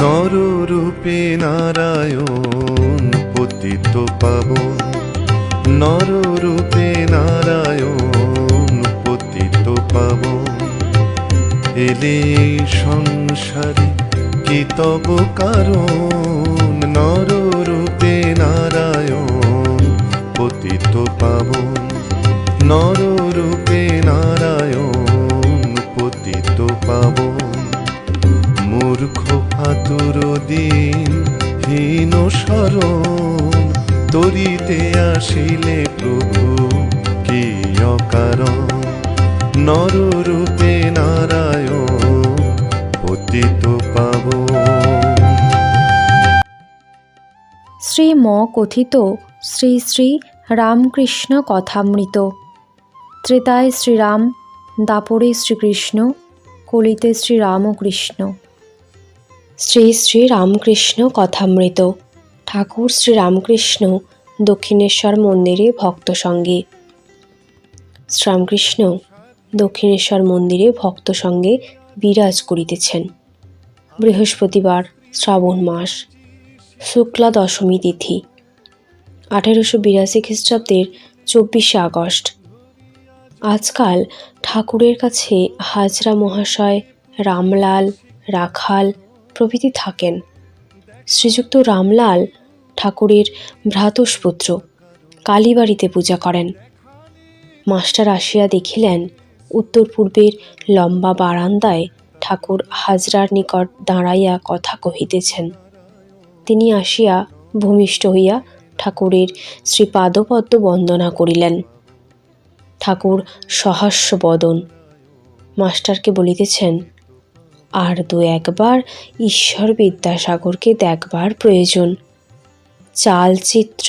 নররূপে নারায়ণ পতিত পাবন, নররূপে নারায়ণ পতিত পাবন। এলে সংসারে কি তব কারণ, নররূপে নারায়ণ পতিত পাবন, নররূপে নারায়ণ পতিত পাবন। মূর্খ আতুর দিন হীন শরণ, তরিতে আসিলে প্রভু কি অকারণ, নররূপে নারায়ণ পতিত পাবন। শ্রীম কথিত শ্রী শ্রী রামকৃষ্ণ কথামৃত। ত্রেতায় শ্রীরাম, দাপরে শ্রীকৃষ্ণ, কলিতে শ্রীরামকৃষ্ণ। শ্রী শ্রী রামকৃষ্ণ কথামৃত। ঠাকুর শ্রীরামকৃষ্ণ দক্ষিণেশ্বর মন্দিরে ভক্ত সঙ্গে। শ্রীরামকৃষ্ণ দক্ষিণেশ্বর মন্দিরে ভক্ত সঙ্গে বিরাজ করিতেছেন। বৃহস্পতিবার, শ্রাবণ মাস, শুক্লা দশমী তিথি, 1882 খ্রিস্টাব্দের 24শে আগস্ট। আজকাল ঠাকুরের কাছে হাজরা মহাশয়, রামলাল, রাখাল প্রভৃতি থাকেন। শ্রীযুক্ত রামলাল ঠাকুরের ভ্রাতুষ্পুত্র, কালীবাড়িতে পূজা করেন। মাস্টার আসিয়া দেখিলেন উত্তর পূর্বের লম্বা বারান্দায় ঠাকুর হাজরার নিকট দাঁড়াইয়া কথা কহিতেছেন। তিনি আসিয়া ভূমিষ্ঠ হইয়া ঠাকুরের শ্রীপাদপদ্ম বন্দনা করিলেন। ঠাকুর সহাস্য বদন। মাস্টারকে বলিতেছেন, আর দু একবার ঈশ্বর বিদ্যাসাগরকে দেখবার প্রয়োজন। চালচিত্র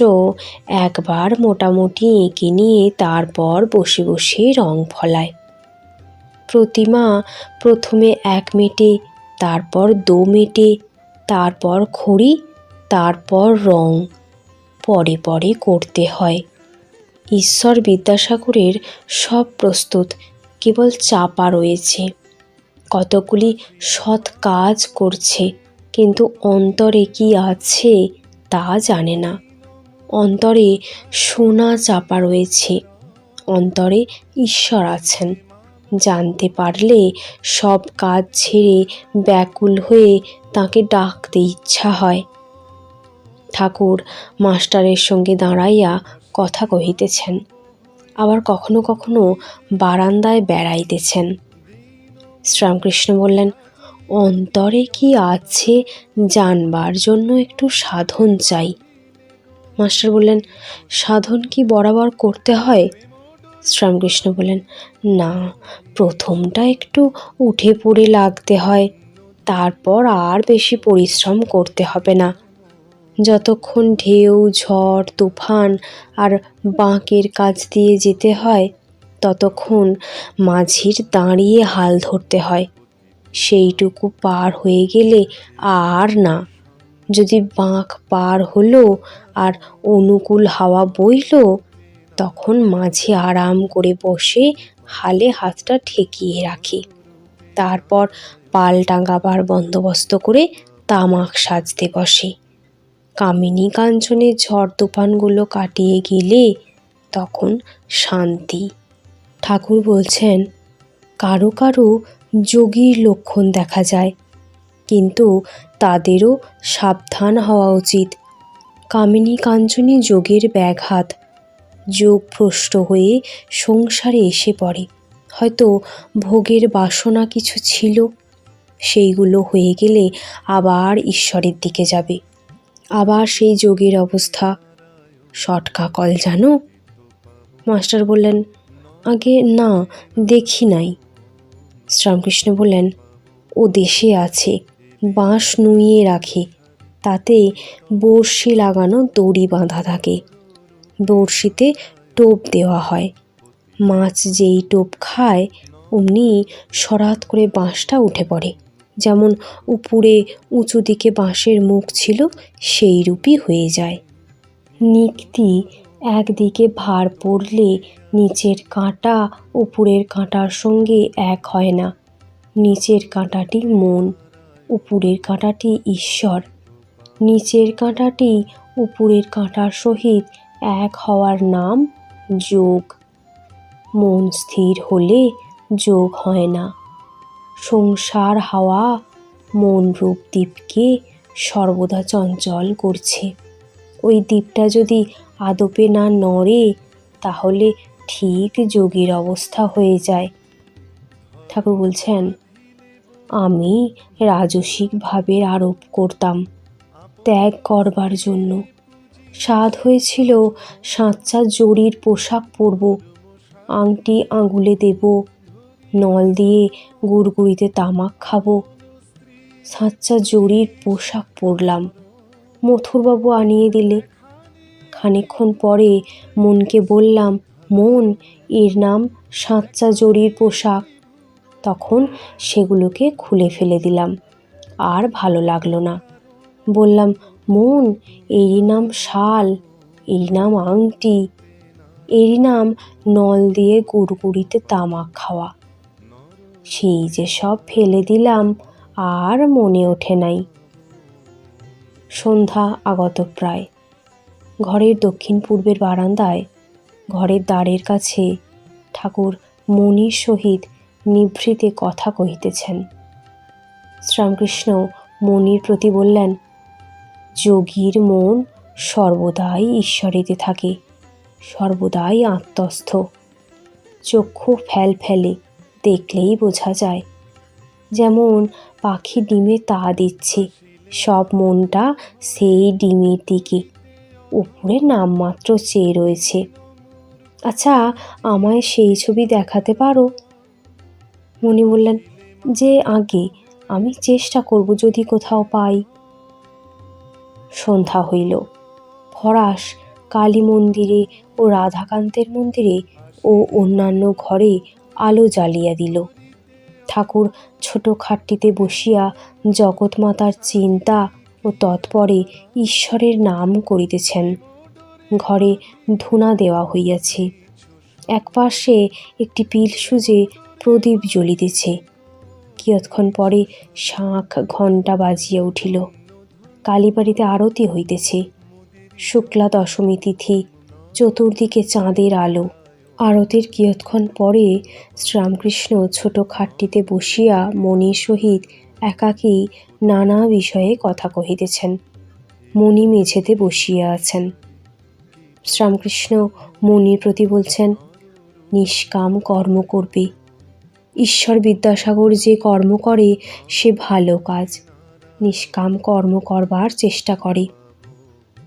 একবার মোটামুটি এঁকে নিয়ে তারপর বসে বসে রং ফলায়। প্রতিমা প্রথমে 1 মেটে, তারপর 2 মেটে, তারপর খড়ি, তারপর রং, পরে পরে করতে হয়। ঈশ্বর বিদ্যাসাগরের সব প্রস্তুত, কেবল চাপা রয়েছে। কতগুলি সৎ কাজ করছে, কিন্তু অন্তরে কি আছে তা জানে না। অন্তরে সোনা চাপা রয়েছে, অন্তরে ঈশ্বর আছেন। জানতে পারলে সব কাজ ছেড়ে ব্যাকুল হয়ে তাকে ডাকতে ইচ্ছা হয়। ঠাকুর মাস্টারের সঙ্গে দাঁড়াইয়া কথা কহিতেছেন, আবার কখনো কখনো বারান্দায় বেড়াইতেছেন। শ্রীরামকৃষ্ণ বললেন, অন্তরে কি আছে জানবার জন্য একটু সাধন চাই। মাস্টার বললেন, সাধন কি বরাবর করতে হয়? শ্রীরামকৃষ্ণ বললেন, না, প্রথমটা একটু উঠে পড়ে লাগতে হয়, তারপর আর বেশি পরিশ্রম করতে হবে না। যতক্ষণ ঢেউ, ঝড়, তুফান আর বাঁকের কাছ দিয়ে যেতে হয়, ততক্ষণ মাঝির দাঁড়িয়ে হাল ধরতে হয়। সেইটুকু পার হয়ে গেলে আর না। যদি বাঁক পার হলো আর অনুকূল হাওয়া বইল, তখন মাঝি আরাম করে বসে হালে হাতটা ঠেকিয়ে রাখে। তারপর পাল টাঙাবার বন্দোবস্ত করে তামাক সাজতে বসে। কামিনী কাঞ্চনের ঝড় তুফানগুলো কাটিয়ে গেলে তখন শান্তি। ঠাকুর বলছেন, কারো কারো যোগীর লক্ষণ দেখা যায়, কিন্তু তাদেরও সাবধান হওয়া উচিত। কামিনী কাঞ্চনী যোগের ব্যাঘাত। যোগ ভ্রষ্ট হয়ে সংসারে এসে পড়ে। হয়তো ভোগের বাসনা কিছু ছিল, সেইগুলো হয়ে গেলে আবার ঈশ্বরের দিকে যাবে। আবার সেই যোগের অবস্থা। সটকা কল জানো? মাস্টার বললেন, আগে না, দেখি নাই। শ্রীরামকৃষ্ণ বললেন, ও দেশে আছে, বাঁশ নুইয়ে রাখে, তাতে বড়শি লাগানো দড়ি বাঁধা থাকে। বড়শিতে টোপ দেওয়া হয়। মাছ যেই টোপ খায় অমনি সরাত করে বাঁশটা উঠে পড়ে, যেমন উপরে উঁচু দিকে বাঁশের মুখ ছিল সেই রূপই হয়ে যায়। নিক্তি একদিকে ভার পড়লে নিচের কাঁটা উপরের কাঁটার সঙ্গে এক হয় না। নিচের কাঁটাটি মন, উপরের কাঁটাটি ঈশ্বর। নিচের কাঁটাটি উপরের কাঁটার সহিত এক হওয়ার নাম যোগ। মন স্থির হলে যোগ হয় না। সংসার হাওয়া মন রূপ দ্বীপকে সর্বদা চঞ্চল করছে। ওই দ্বীপটা যদি আদপে না নড়ে তাহলে ঠিক যোগীর অবস্থা হয়ে যায়। ঠাকুর বলছেন, আমি রাজসিক ভাবের আরোপ করতাম ত্যাগ করবার জন্য। সাধ হয়েছিল সাঁচ্চা জরির পোশাক পরব, আংটি আঙুলে দেব, নল দিয়ে গুড়গুড়িতে তামাক খাবো। সাঁচ্চা জরির পোশাক পরলাম, মথুরবাবু আনিয়ে দিলে। খানিকক্ষণ পরে মনকে বললাম, মন, এর নাম সাঁচ্চা জরির পোশাক। তখন সেগুলোকে খুলে ফেলে দিলাম, আর ভালো লাগলো না। বললাম, মন, এরই নাম শাল, এরই নাম আংটি, এরই নাম নল দিয়ে গুড়গুড়িতে তামাক খাওয়া। সেই যে সব ফেলে দিলাম, আর মনে ওঠে নাই। সন্ধ্যা আগত প্রায়। ঘরের দক্ষিণ পূর্বের বারান্দায় ঘরের দ্বারের কাছে ঠাকুর মনির সহিত নিভৃতে কথা কহিতেছেন। শ্রীরামকৃষ্ণ মনির প্রতি বললেন, যোগীর মন সর্বদাই ঈশ্বরেতে থাকে, সর্বদাই আত্মস্থ। চক্ষু ফেলে দেখলেই বোঝা যায়। যেমন পাখি ডিমে তা দিচ্ছে, সব মনটা সেই ডিমের দিকে, উপরে নামমাত্র চেয়ে রয়েছে। আচ্ছা, আমায় সেই ছবি দেখাতে পারো? মনি বললেন, যে আগে আমি চেষ্টা করব যদি কোথাও পাই। সন্ধ্যা হইল। ফরাশ কালী মন্দিরে ও রাধাকান্তের মন্দিরে ও অন্যান্য ঘরে আলো জ্বালিয়া দিল। ঠাকুর ছোট খাটটিতে বসিয়া জগৎমাতার চিন্তা ও তৎপরে ঈশ্বরের নাম করিতেছেন। ঘরে ধূনা দেওয়া হইয়াছে। একপাশে একটি পিল সুজে প্রদীপ জ্বলিতেছে। কিয়ৎক্ষণ পরে শাঁখ ঘণ্টা বাজিয়া উঠিল। কালীবাড়িতে আরতি হইতেছে। শুক্লা দশমী তিথি, চতুর্দিকে চাঁদের আলো। আরতির কিয়ৎক্ষণ পরে শ্রীরামকৃষ্ণ ছোট খাটটিতে বসিয়া মনির সহিত একাকী নানা বিষয়ে কথা কহিতেছেন। মনি মেঝেতে বসিয়া আছেন। শ্রীরামকৃষ্ণ মনির প্রতি বলছেন, নিষ্কাম কর্ম করবে। ঈশ্বর বিদ্যাসাগর যে কর্ম করে সে ভালো কাজ, নিষ্কাম কর্ম করবার চেষ্টা করে।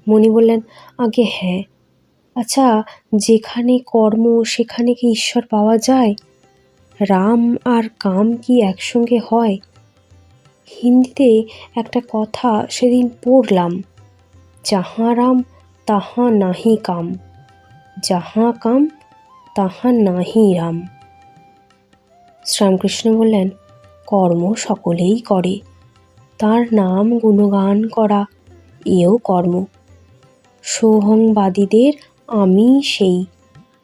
মনি বললেন, আগে হ্যাঁ। আচ্ছা, যেখানে কর্ম সেখানে কি ঈশ্বর পাওয়া যায়? রাম আর কাম কি একসঙ্গে হয়? হিন্দিতে একটা কথা সেদিন পড়লাম, যাহা রাম তাহা নাহি কাম, যাহা কাম তাহা নাহি রাম। শ্রীরামকৃষ্ণ বললেন, কর্ম সকলেই করে, তার নাম গুণগান করা এও কর্ম। সোহংবাদীদের আমি সেই,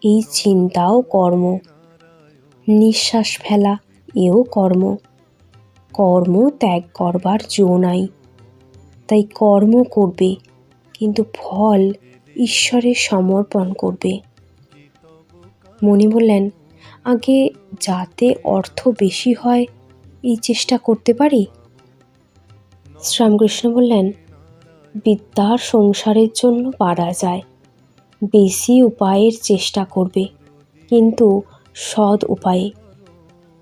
এই চিন্তাও কর্ম। নিঃশ্বাস ফেলা এও কর্ম। কর্ম ত্যাগ করবার জো নাই। তাই কর্ম করবে, কিন্তু ফল ঈশ্বরের সমর্পণ করবে। মনি বললেন, আগে যাতে অর্থ বেশি হয় এই চেষ্টা করতে পারি। শ্রীরামকৃষ্ণ বললেন, বিদ্যার সংসারের জন্য পারা যায়, বেশি উপায়ের চেষ্টা করবে, কিন্তু সৎ উপায়ে।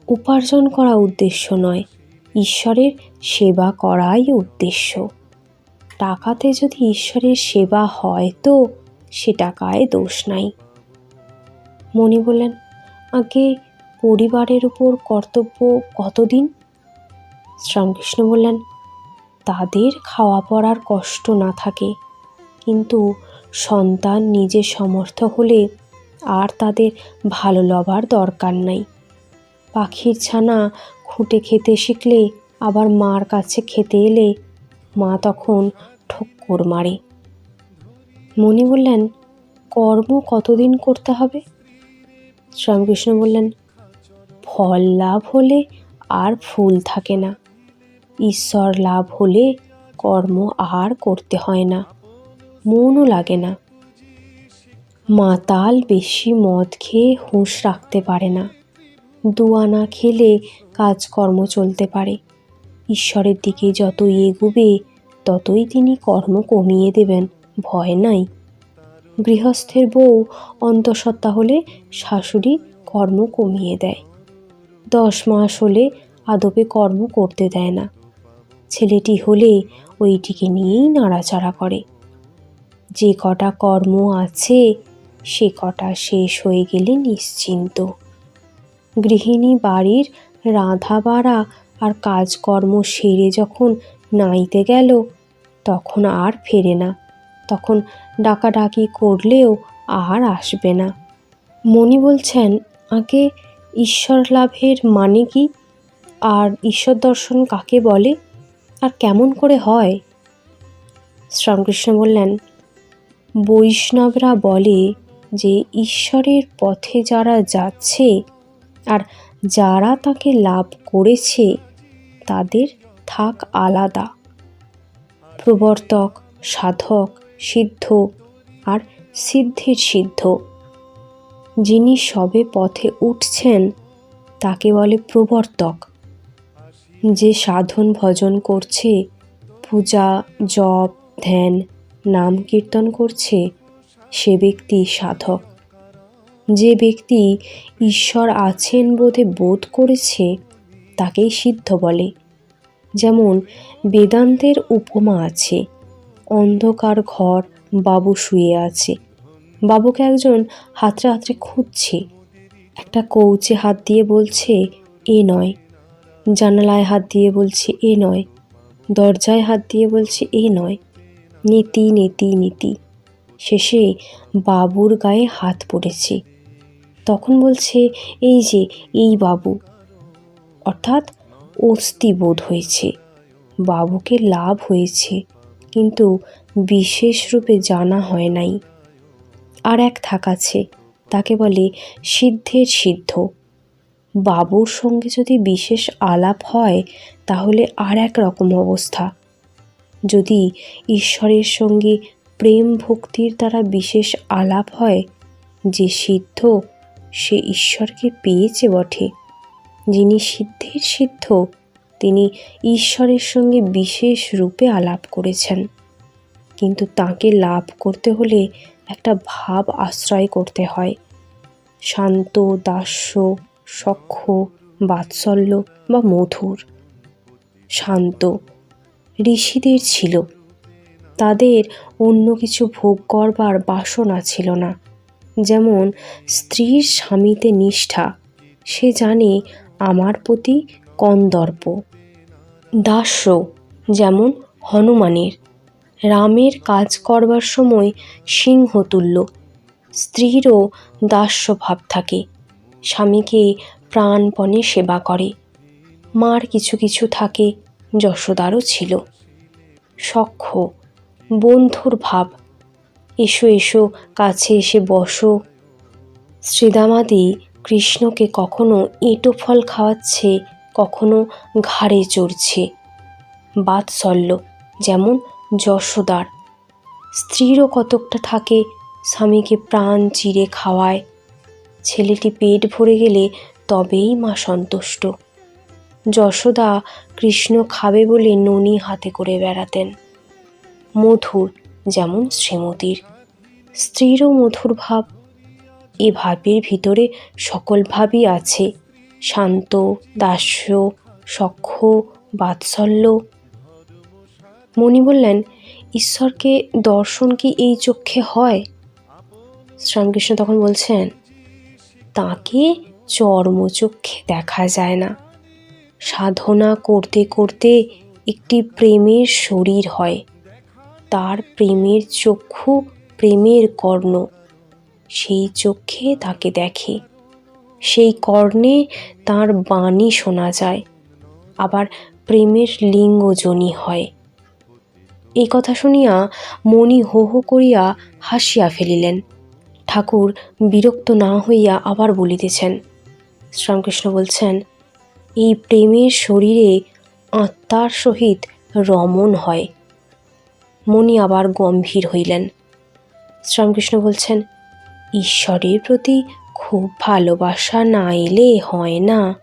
উপার্জন করা উদ্দেশ্য নয়, ঈশ্বরের সেবা করাই উদ্দেশ্য। টাকাতে যদি ঈশ্বরের সেবা হয় তো সে টাকায় দোষ নাই। মনি বললেন, আগে পরিবারের উপর কর্তব্য কতদিন? শ্রীরামকৃষ্ণ বললেন, তাদের খাওয়া পড়ার কষ্ট না থাকে, কিন্তু সন্তান নিজে সমর্থ হলে আর তাদের ভালো লবার দরকার নাই। পাখির ছানা খুঁটে খেতে শিখলে আবার মার কাছে খেতে এলে মা তখন ঠক্কর মারে। মণি বললেন, কর্ম কতদিন করতে হবে? শ্রীরামকৃষ্ণ বললেন, ফল লাভ হলে আর ফুল থাকে না। ঈশ্বর লাভ হলে কর্ম আর করতে হয় না, মনও লাগে না। মাতাল বেশি মদ খেয়ে হুঁশ রাখতে পারে না। দুয়ানা খেলে কাজকর্ম চলতে পারে। ঈশ্বরের দিকে যতই এগোবে ততই তিনি কর্ম কমিয়ে দেবেন, ভয় নাই। গৃহস্থের বউ অন্তঃসত্ত্বা হলে শাশুড়ি কর্ম কমিয়ে দেয়। 10 মাস হলে আদপে কর্ম করতে দেয় না। ছেলেটি হলে ওইটিকে নিয়েই নাড়াচাড়া করে। যে কটা কর্ম আছে সে কটা শেষ হয়ে গেলে নিশ্চিন্ত। গৃহিণী বাড়ির রাঁধা বাড়া আর কাজকর্ম সেরে যখন নাইতে গেল তখন আর ফেরে না, তখন ডাকাডাকি করলেও আর আসবে না। মণি বলছেন, আগে ঈশ্বর লাভের মানে কি, আর ঈশ্বর দর্শন কাকে বলে, আর কেমন করে হয়? শ্রীরামকৃষ্ণ বললেন, বৈষ্ণবরা বলে যে ঈশ্বরের পথে যারা যাচ্ছে আর যারা তাকে লাভ করেছে তাদের থাক আলাদা। প্রবর্তক, সাধক, সিদ্ধ আর সিদ্ধির সিদ্ধ। যিনি সবে পথে উঠছেন তাকে বলে প্রবর্তক। যে সাধন ভজন করছে, পূজা, জপ, ধ্যান, নাম কীর্তন করছে, সে ব্যক্তি সাধক। যে ব্যক্তি ঈশ্বর আছেন বোধ করেছে তাকেই সিদ্ধ বলে। যেমন বেদান্তের উপমা আছে, অন্ধকার ঘর, বাবু শুয়ে আছে। বাবুকে একজন হাতড়ে হাতড়ে খুঁজছে। একটা কৌচে হাত দিয়ে বলছে এ নয়, জানালায় হাত দিয়ে বলছে এ নয়, দরজায় হাত দিয়ে বলছে এ নয়, নীতি নীতি নীতি। শেষে বাবুর গায়ে হাত পড়েছে। তখন বলছে এই যে এই বাবু, অর্থাৎ অস্থি বোধ হয়েছে। বাবুকে লাভ হয়েছে, কিন্তু বিশেষ রূপে জানা হয় নাই। আর এক থাকাছে, তাকে বলে সিদ্ধের সিদ্ধ। বাবুর সঙ্গে যদি বিশেষ আলাপ হয় তাহলে আর এক রকম অবস্থা। যদি ঈশ্বরের সঙ্গে প্রেম ভক্তির দ্বারা বিশেষ আলাপ হয়, যে সিদ্ধ সে ঈশ্বরকে পেয়েছে বটে। যিনি সিদ্ধের সিদ্ধ তিনি ঈশ্বরের সঙ্গে বিশেষ রূপে আলাপ করেছেন, কিন্তু তাকে লাভ করতে হলে একটা ভাব আশ্রয় করতে হয়। শান্ত, দাস্য, সখ্য, বাৎসল্য বা মধুর। শান্ত ঋষিদের ছিল, তাদের অন্য কিছু ভোগ করবার বাসনা ছিল না। যেমন স্ত্রীর স্বামীতে নিষ্ঠা, সে জানে আমার প্রতি কন্দর্প। দাস্য যেমন হনুমানের, রামের কাজ করবার সময় সিংহতুল্য। স্ত্রীরও দাস্য ভাব থাকে, স্বামীকে প্রাণপণে সেবা করে। মার কিছু কিছু থাকে, যশোদারও ছিল। সখ্য বন্ধুর ভাব, এসো এসো কাছে এসে বসো। শ্রীদামাদি কৃষ্ণকে কখনো এঁটো ফল খাওয়াচ্ছে, কখনো ঘাড়ে চড়ছে। বাৎসল্য যেমন যশোদার, স্ত্রীরও কতকটা থাকে, স্বামীকে প্রাণ চিরে খাওয়ায়। ছেলেটি পেট ভরে গেলে তবেই মা সন্তুষ্ট। যশোদা কৃষ্ণ খাবে বলে ননি হাতে করে বেড়াতেন। মধুর যেমন শ্রীমতীর, স্ত্রীরও মধুর ভাব। এ ভাবের ভিতরে সকল ভাবই আছে, শান্ত, দাস্য, সখ্য, বাৎসল্য। মণি বললেন, ঈশ্বরকে দর্শন কি এই চক্ষে হয়? শ্রীরামকৃষ্ণ তখন বলছেন, তাকে চর্মচক্ষে দেখা যায় না। সাধনা করতে করতে একটি প্রেমের শরীর হয়, তার প্রেমের চক্ষু, প্রেমের কর্ণ, সেই চক্ষে তাকে দেখে। সেই কর্ণে তার বাণী শোনা যায়, আবার প্রেমের লিঙ্গজনী হয়। এই কথা শুনিয়া মণি হো হো করিয়া হাসিয়া ফেলিলেন। ঠাকুর বিরক্ত না হইয়া আবার বলিতেছেন। শ্রীরামকৃষ্ণ বলছেন, এই প্রেমের শরীরে আত্মার সহিত রমণ হয়। মণি আবার গম্ভীর হইলেন। শ্রীরামকৃষ্ণ বলছেন, ঈশ্বরের প্রতি খুব ভালোবাসা না এলে হয় না।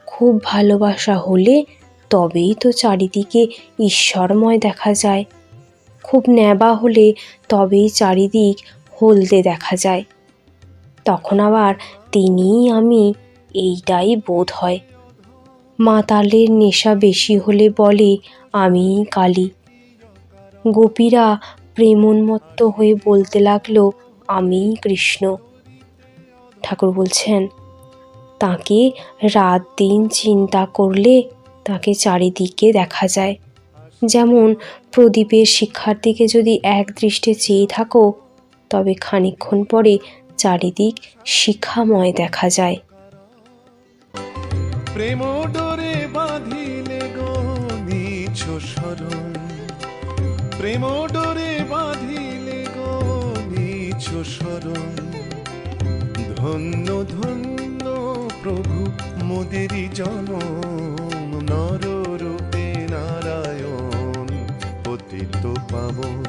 খুব ভালোবাসা হলে তবেই তো চারিদিকে ঈশ্বরময় দেখা যায়। খুব নেবা হলে তবেই চারিদিক হলদে দেখা যায়। তখন আবার তিনিই আমি, এইটাই বোধ হয়। মাতালের নেশা বেশি হলে বলে আমিই কালী। গোপীরা প্রেমোন্মত্ত হয়ে বলতে লাগলো আমিই কৃষ্ণ। ঠাকুর বলছেন, তাকে রাত দিন চিন্তা করলে তাকে চারিদিকে দেখা যায়। যেমন প্রদীপের শিখার দিকে যদি এক দৃষ্টে চেয়ে থাকো, তবে খানিকক্ষণ পরে চারিদিক শিখাময় দেখা যায়। প্রেম ডোরে বাঁধিলে গো নিছ শরণ, প্রেম ডোরে বাঁধিলে গো নিছ শরণ। ধন্য ধন্য প্রভু মোদেরি জনম, নর রূপে নারায়ণ পতিত পাবন।